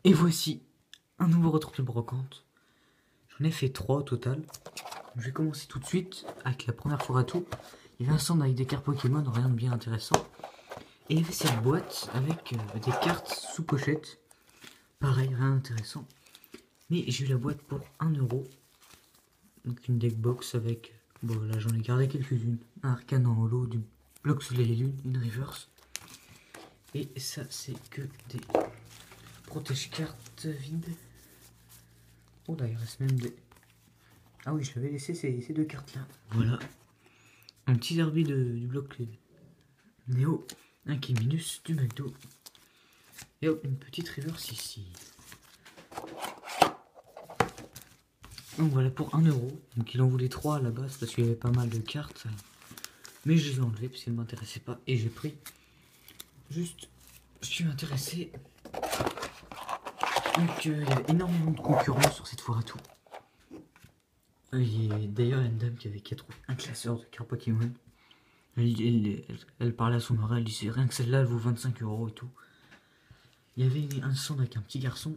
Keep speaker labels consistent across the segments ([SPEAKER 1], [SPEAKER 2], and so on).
[SPEAKER 1] Et voici un nouveau retour de brocante. J'en ai fait 3 au total. Je vais commencer tout de suite avec la première fois à tout. Il y avait un stand avec des cartes Pokémon, rien de bien intéressant. Et il y avait cette boîte avec des cartes sous pochette. Pareil, rien d'intéressant. Mais j'ai eu la boîte pour 1 euro. Donc une deck box avec... Bon là j'en ai gardé quelques-unes. Un arcane en holo, du bloc soleil et lune, une reverse. Et ça c'est que des protège-cartes vides. Oh là il reste même des... Ah oui, je l'avais laissé ces deux cartes-là. Voilà. Un petit derby du bloc Néo. Un Kiminus du McDo. Et hop, une petite reverse ici. Donc voilà, pour 1 euro. Donc il en voulait 3 à la base parce qu'il y avait pas mal de cartes. Mais je les ai enlevées parce qu'elles ne m'intéressaient pas. Et j'ai pris juste ce qui m'intéressait. Donc il y avait énormément de concurrence sur cette foire à tout. D'ailleurs, il y a une dame qui avait trouvé un classeur de cartes Pokémon. Elle parlait à son oreille, elle disait rien que celle-là elle vaut 25 euros et tout. Il y avait un stand avec un petit garçon.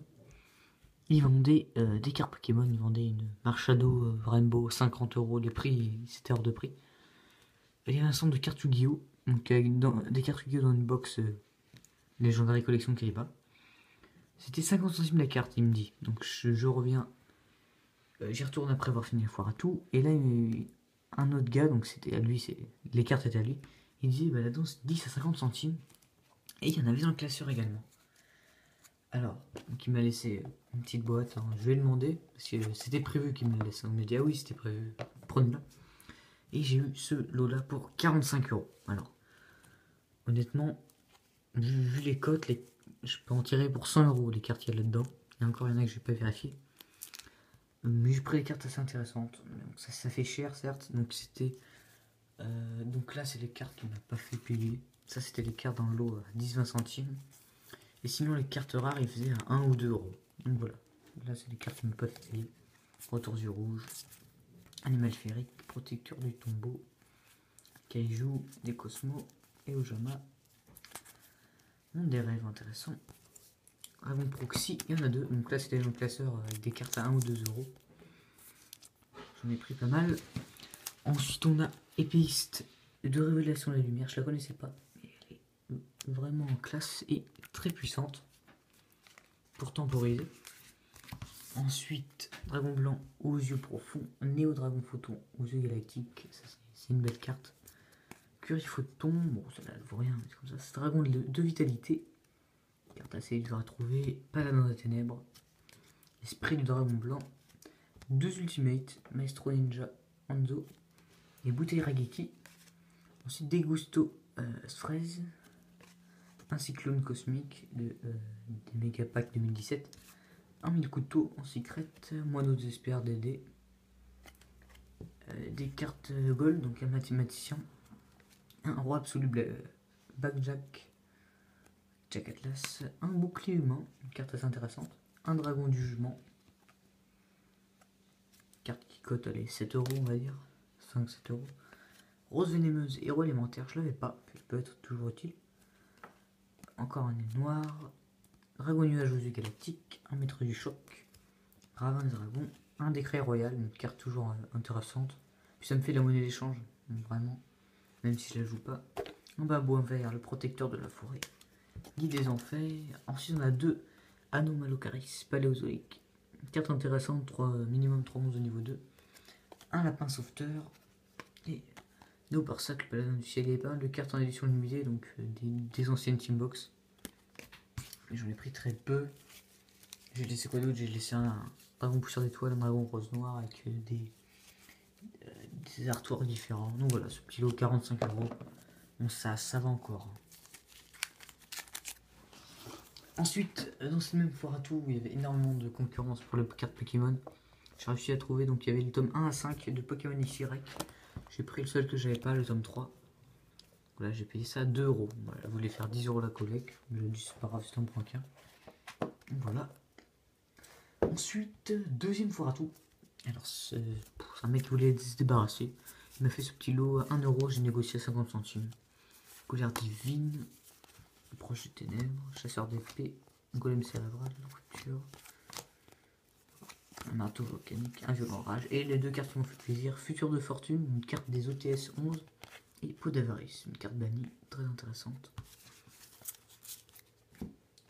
[SPEAKER 1] Il vendait des cartes Pokémon, il vendait une Marshado Rainbow 50 euros, les prix c'était hors de prix. Il y avait un stand de cartes Yu-Gi-Oh! Donc avec des cartes Yu-Gi-Oh! Dans une box Légendaire Collection Kaiba. C'était 50 centimes la carte, il me dit. Donc je reviens. J'y retourne après avoir fini la foire à tout. Et là, il y a un autre gars, donc c'était à lui, les cartes étaient à lui. Il disait, bah là-dedans, c'est 10 à 50 centimes. Et il y en avait dans le classeur également. Alors, donc il m'a laissé une petite boîte. Hein. Je lui ai demandé, parce que c'était prévu qu'il me le laisse. On m'a dit, ah oui, c'était prévu, prenez-le. Et j'ai eu ce lot-là pour 45 euros. Alors, honnêtement, vu les cotes, je peux en tirer pour 100 euros les cartes qu'il y a là-dedans. Il y a encore une que je n'ai pas vérifié. Mais j'ai pris des cartes assez intéressantes. Donc ça fait cher, certes. Donc c'était... donc là, c'est les cartes qu'on n'a pas fait payer. Ça, c'était les cartes dans le lot à 10-20 centimes. Et sinon, les cartes rares, ils faisaient à 1 ou 2 euros. Donc voilà. Là, c'est les cartes qu'on n'a pas fait payer. Retour du rouge. Animal féerique. Protecteur du tombeau. Kaiju. Des cosmos. Et Ojama. Des rêves intéressants. Dragon Proxy, il y en a 2. Donc là, c'était dans le classeur avec des cartes à 1 ou 2 euros. J'en ai pris pas mal. Ensuite, on a Épéiste de Révélation de la Lumière. Je la connaissais pas, mais elle est vraiment en classe et très puissante pour temporiser. Ensuite, Dragon Blanc aux yeux profonds. Néo Dragon Photon aux yeux galactiques. C'est une belle carte. Curie Photon, bon, celle-là, elle vaut rien, mais c'est comme ça. C'est Dragon de vitalité. Carte assez dure à trouver. Paladin des ténèbres. Esprit du Dragon Blanc. 2 Ultimates. Maestro Ninja Hanzo. Et Bouteille Raigeki. Ensuite Degusto Fraise. Un cyclone cosmique des Mega Pack 2017. Un mille couteaux en secret. Moineau désespère DD. Des cartes gold, donc un mathématicien. Un roi absolu Backjack. Jack Atlas. Un bouclier humain, une carte assez intéressante. Un dragon du jugement. Carte qui cote, allez, 7 euros on va dire. 5-7 euros. Rose vénémeuse, héros élémentaire, je l'avais pas, ça peut être toujours utile. Encore un nez noir. Dragon nuage aux yeux galactiques. Un maître du choc. Ravin des dragons. Un décret royal, une carte toujours intéressante. Puis ça me fait la monnaie d'échange, vraiment. Même si je la joue pas. Un babouin vert, le protecteur de la forêt. Guide des enfers. Ensuite on a 2 Anomalocaris paléozoïques. Une carte intéressante, minimum 3 monstres de niveau 2. Un lapin sauveteur. Et Néo Parsac, le paladin du ciel. Il y avait pas mal de cartes en édition limitée, donc des anciennes Teambox. J'en ai pris très peu. J'ai laissé quoi d'autre? J'ai laissé un dragon poussière d'étoile, un dragon rose noir avec des artworks différents. Donc voilà, ce petit lot 45 euros. Bon, ça va encore. Ensuite, dans cette même foire à tout, où il y avait énormément de concurrence pour les cartes Pokémon, j'ai réussi à trouver, donc il y avait le tome 1 à 5 de Pokémon XY. J'ai pris le seul que j'avais pas, le tome 3. Voilà, j'ai payé ça à 2 euros. Voilà, je voulais faire 10 euros la collecte. Je me dis, c'est pas grave, c'est un prend qu'un. Voilà. Ensuite, deuxième foire à tout. Alors, c'est un mec qui voulait se débarrasser. Il m'a fait ce petit lot à 1 euro, j'ai négocié à 50 centimes. Colère divine. Proche des ténèbres, chasseur d'épée, golem cérébral, obscur, un marteau volcanique, un violent rage. Et les deux cartes qui m'ont fait plaisir, Futur de fortune, une carte des OTS 11 et Peau d'avarice, une carte bannie très intéressante.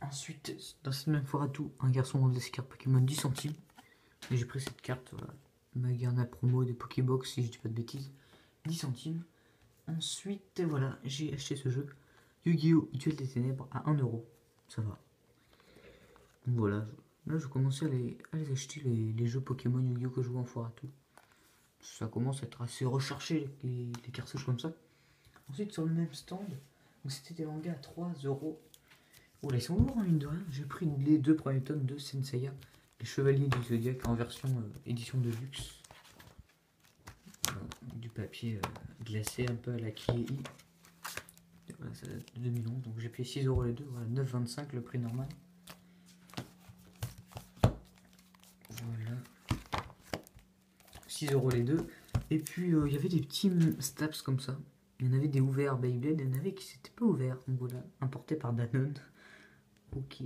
[SPEAKER 1] Ensuite, dans cette même foire à tout, un garçon vendait ses cartes Pokémon 10 centimes. Et j'ai pris cette carte, voilà, Magarna promo de Pokébox, si je dis pas de bêtises, 10 centimes. Ensuite, voilà, j'ai acheté ce jeu, Yu-Gi-Oh! Duel des Ténèbres, à 1 euro. Ça va. Donc voilà, là je commençais à les acheter, les jeux Pokémon Yu-Gi-Oh! Que je vois en foire à tout. Ça commence à être assez recherché, les cartouches comme ça. Ensuite, sur le même stand, c'était des mangas à 3 euros. Oh là, ils sont lourds en mine de rien. J'ai pris les 2 premiers tomes de Senseiya, les Chevaliers du Zodiac en version édition de luxe. Du papier glacé un peu à la Kiei. Voilà, ça date de 2011, donc j'ai payé 6 euros les deux, voilà, 9,25 le prix normal. Voilà. 6 euros les deux. Et puis il y avait des petits Staps comme ça. Il y en avait des ouverts Beyblade, il y en avait qui s'étaient pas ouverts. Donc voilà, importés par Danone. Ok.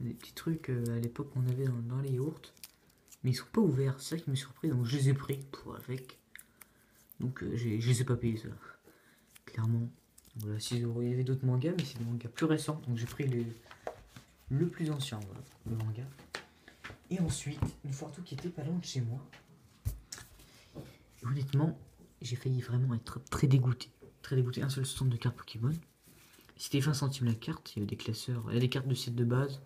[SPEAKER 1] Des petits trucs à l'époque qu'on avait dans les yaourts. Mais ils sont pas ouverts, c'est ça qui m'a surpris. Donc je les ai pris pour avec. Donc je les ai pas payés ça. Clairement. Voilà, 6 euros. Il y avait d'autres mangas, mais c'est des mangas plus récents. Donc j'ai pris le plus ancien, voilà, le manga. Et ensuite, une foire tout qui était pas loin de chez moi. Et honnêtement, j'ai failli vraiment être très dégoûté. Très dégoûté. Un seul stand de cartes Pokémon. C'était 20 centimes la carte. Il y avait des classeurs. Il y a des cartes de set de base.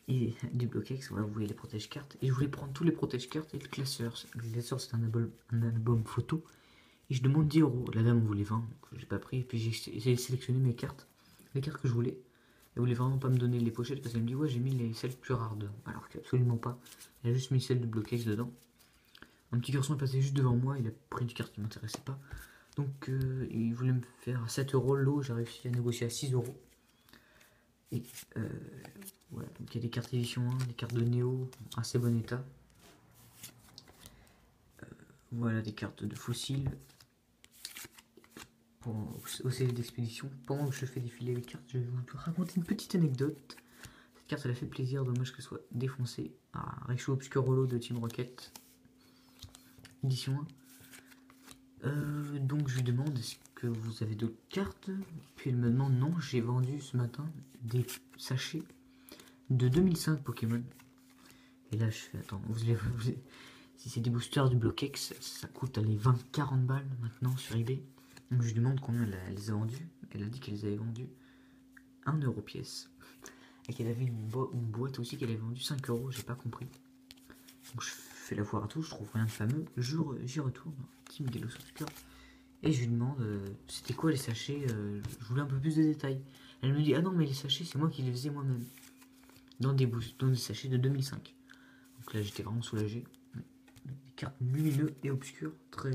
[SPEAKER 1] Et du bloquex. Voilà, vous voyez les protège-cartes. Et je voulais prendre tous les protège-cartes et le classeur. Le classeur, c'est un album photo. Et je demande 10 euros. La dame en voulait 20. Donc j'ai pas pris. Et puis j'ai sélectionné mes cartes. Les cartes que je voulais. Elle voulait vraiment pas me donner les pochettes parce qu'elle me dit ouais j'ai mis celles plus rares dedans. Alors qu'absolument pas. Elle a juste mis celles de bloquex dedans. Un petit garçon est passé juste devant moi, il a pris une carte qui m'intéressait pas. Donc il voulait me faire 7 euros l'eau, j'ai réussi à négocier à 6 euros. Et voilà, donc il y a des cartes édition 1, des cartes de Néo, assez bon état. Voilà des cartes de fossiles. Au CD d'expédition. Pendant que je fais défiler les cartes, je vais vous raconter une petite anecdote. Cette carte elle a fait plaisir, dommage qu'elle soit défoncée. Raichu Obscur Holo de Team Rocket. Édition 1. Donc je lui demande est-ce que vous avez d'autres cartes. Puis elle me demande non, j'ai vendu ce matin des sachets de 2005 Pokémon. Et là je fais attends, si c'est des boosters du bloquex, ça coûte les 20-40 balles maintenant sur eBay. Donc je lui demande combien elle les a vendus. Elle a dit qu'elle les avait vendus 1 euro pièce. Et qu'elle avait une boîte aussi qu'elle avait vendue 5 euros, j'ai pas compris. Donc je fais la foire à tout, je trouve rien de fameux. J'y retourne, Team Delos Obscur. Et je lui demande c'était quoi les sachets, je voulais un peu plus de détails. Elle me dit ah non mais les sachets c'est moi qui les faisais moi-même. Dans des sachets de 2005. Donc là j'étais vraiment soulagé. Des cartes lumineuses et obscures, très...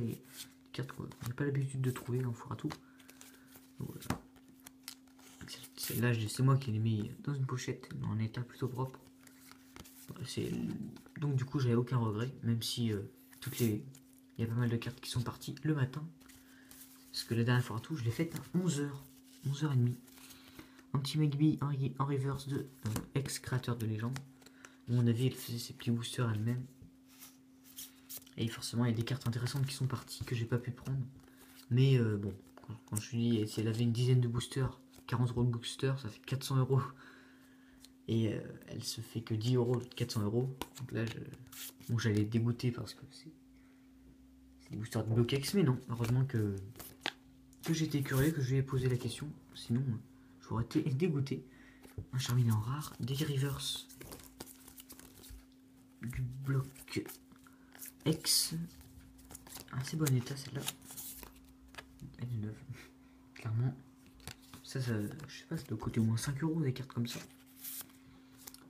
[SPEAKER 1] cartes qu'on n'a pas l'habitude de trouver en foire à tout. Voilà. Celle-là, c'est moi qui l'ai mis dans une pochette, en état plutôt propre. Donc du coup, j'avais aucun regret, même si il y a pas mal de cartes qui sont parties le matin. Parce que la dernière foire à tout, je l'ai faite à 11h, 11h30. Un petit Magby en reverse de ex-créateur de légende. À mon avis, elle faisait ses petits boosters elle-même. Et forcément, il y a des cartes intéressantes qui sont parties que j'ai pas pu prendre. Mais bon, quand je lui dis, si elle avait une dizaine de boosters, 40 euros de booster, ça fait 400 euros. Et elle se fait que 10 euros de 400 euros. Donc là, bon, j'allais dégoûter parce que c'est des boosters de bloquex. Mais non, heureusement que j'étais curieux, que je lui ai posé la question. Sinon, j'aurais été dégoûté. Un Charmeleon rare, des reverse du bloc X. Assez bon état celle-là. Elle est neuve. Clairement. Ça, je sais pas, ça doit coûter au moins 5 euros des cartes comme ça.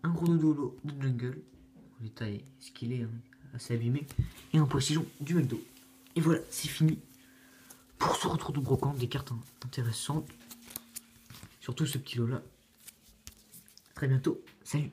[SPEAKER 1] Un gros dodo de jungle. L'état est ce qu'il est, hein, assez abîmé. Et un poissillon du McDo. Et voilà, c'est fini. Pour ce retour de brocante, des cartes intéressantes. Surtout ce petit lot là. Très bientôt. Salut.